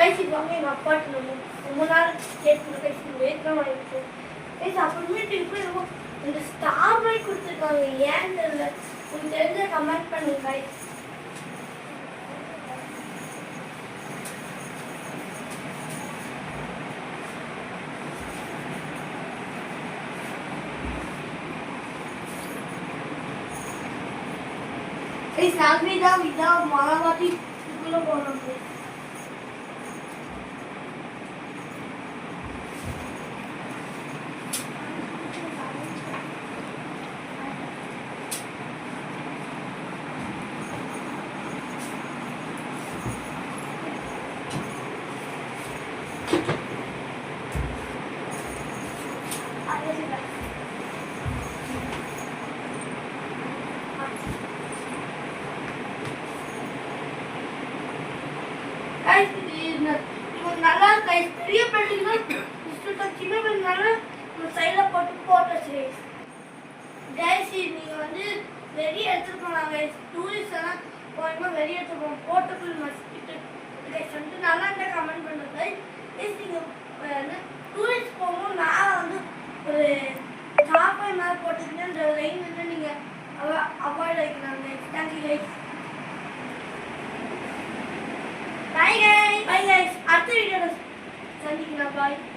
Guys இப்போ வந்து எங்கள் அப்பாட்டு ரொம்ப நாள் கேட்டு கைஸ் வெயிட்லாம் வாங்கிட்டு கைஸ் அப்புறமேட்டு இப்போ இருக்கும் இந்த ஸ்டார் வாங்கி கொடுத்துருக்காங்க ஏன்னு தெரியல உங்களுக்கு தெரிஞ்ச கமெண்ட் பண்ணுங்க கைஸ் கைஸ் நாங்கள் இதான் மழை இதுக்குள்ளே போனோம் நல்லா கைஸ் பெரிய பில்டிங் சின்ன பில்டிங்னால சைடில் போட்டு வச்சு கைஸ் நீங்கள் வந்து வெளியே எடுத்துட்டு போகலாம் கைஸ் டூரிஸ்ட் எல்லாம் போகணுமா வெளியே எடுத்துட்டு போகணும் போர்ட்டபிள் மஸ்கிட்டோ கைஸ் வந்து நல்லா இருந்தால் கமெண்ட் பண்ணுங்க கைஸ் நீங்கள் வந்து டூரிஸ்ட் போகும்போது மேலே வந்து ஒரு சாப்பாடு மேலே போட்டுக்கிட்டு அந்த ரெயின் வந்து நீங்கள் அவாய்ட் ஆகிக்கலாம் guys thank you guys Bye guys. Bye guys. அடுத்த வீடியோல சந்திக்கலாம். Bye.